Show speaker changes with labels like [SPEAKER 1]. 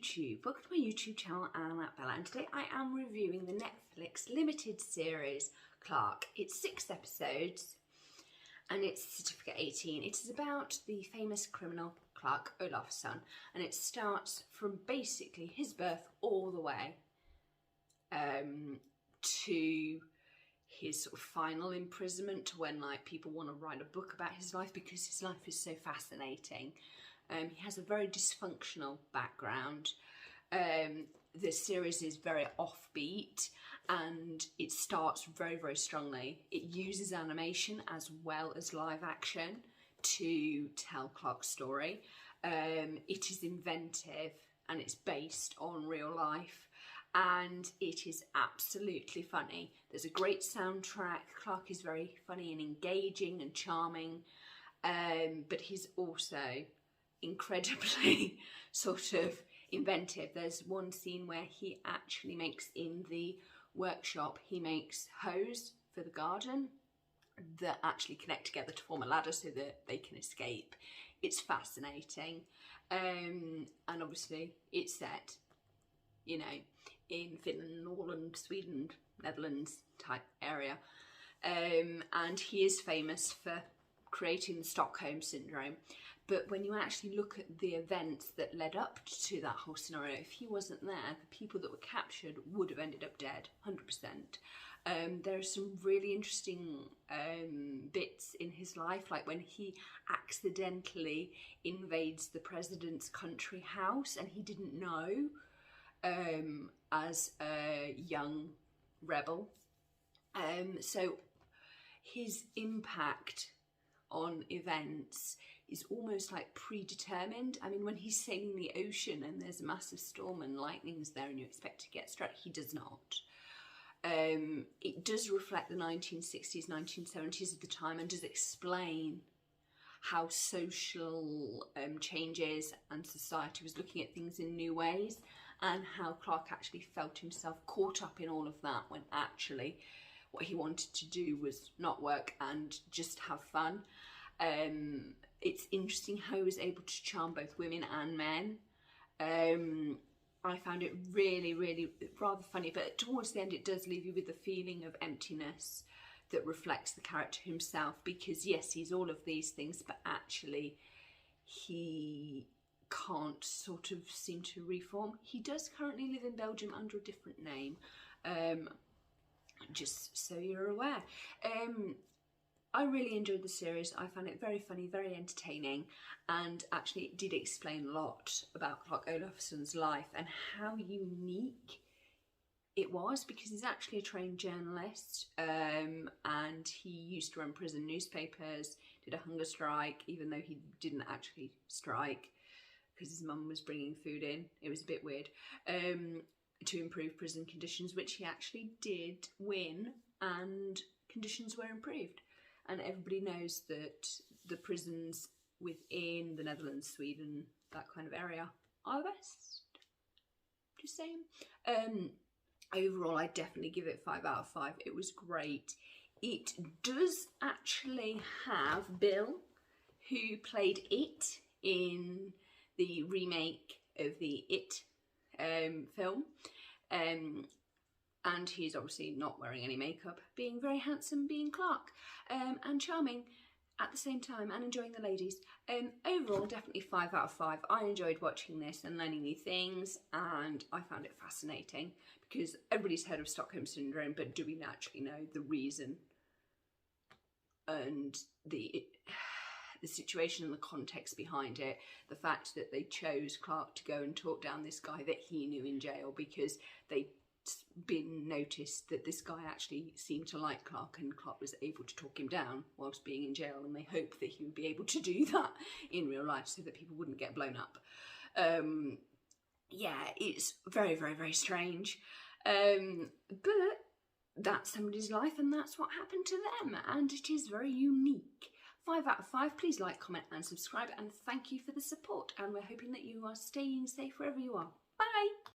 [SPEAKER 1] YouTube. Welcome to my YouTube channel, I'm Bella, and today I am reviewing the Netflix limited series Clark. It's 6 episodes and it's Certificate 18. It is about the famous criminal Clark Olafsson, and it starts from basically his birth all the way to his sort of final imprisonment, to when like people want to write a book about his life because his life is so fascinating. He has a very dysfunctional background. The series is very offbeat and it starts very, very strongly. It uses animation as well as live action to tell Clark's story. It is inventive and it's based on real life, and it is absolutely funny. There's a great soundtrack. Clark is very funny and engaging and charming, but he's also incredibly sort of inventive. There's one scene where he actually makes, in the workshop, he makes hose for the garden that actually connect together to form a ladder so that they can escape. It's fascinating, and obviously it's set, you know, in Finland, Norway, Sweden, Netherlands type area, and he is famous for creating the Stockholm Syndrome. But when you actually look at the events that led up to that whole scenario, if he wasn't there, the people that were captured would have ended up dead, 100%. There are some really interesting bits in his life, like when he accidentally invades the president's country house and he didn't know, as a young rebel. So his impact on events is almost like predetermined. I mean, when he's sailing the ocean and there's a massive storm and lightning's there and you expect to get struck, he does not. It does reflect the 1960s, 1970s of the time, and does explain how social changes and society was looking at things in new ways, and how Clark actually felt himself caught up in all of that when actually what he wanted to do was not work and just have fun. It's interesting how he was able to charm both women and men. I found it really, really rather funny, but towards the end it does leave you with the feeling of emptiness that reflects the character himself, because yes, he's all of these things, but actually he can't sort of seem to reform. He does currently live in Belgium under a different name, just so you're aware. I really enjoyed the series. I found it very funny, very entertaining, and actually it did explain a lot about Clark Olafsson's life and how unique it was, because he's actually a trained journalist, and he used to run prison newspapers, did a hunger strike, even though he didn't actually strike because his mum was bringing food in. It was a bit weird, to improve prison conditions, which he actually did win, and conditions were improved. And everybody knows that the prisons within the Netherlands, Sweden, that kind of area are the best. Just saying. Overall, I definitely give it 5 out of 5. It was great. It does actually have Bill, who played It in the remake of the It film. And he's obviously not wearing any makeup, being very handsome, being Clark, and charming at the same time, and enjoying the ladies. Overall, definitely 5 out of 5. I enjoyed watching this and learning new things, and I found it fascinating, because everybody's heard of Stockholm Syndrome, but do we actually know the reason and the situation and the context behind it? The fact that they chose Clark to go and talk down this guy that he knew in jail, because they'd been noticed that this guy actually seemed to like Clark, and Clark was able to talk him down whilst being in jail, and they hoped that he would be able to do that in real life so that people wouldn't get blown up. Yeah, it's very, very, very strange, but that's somebody's life and that's what happened to them, and it is very unique. 5 out of 5. Please like, comment and subscribe, and thank you for the support, and we're hoping that you are staying safe wherever you are. Bye!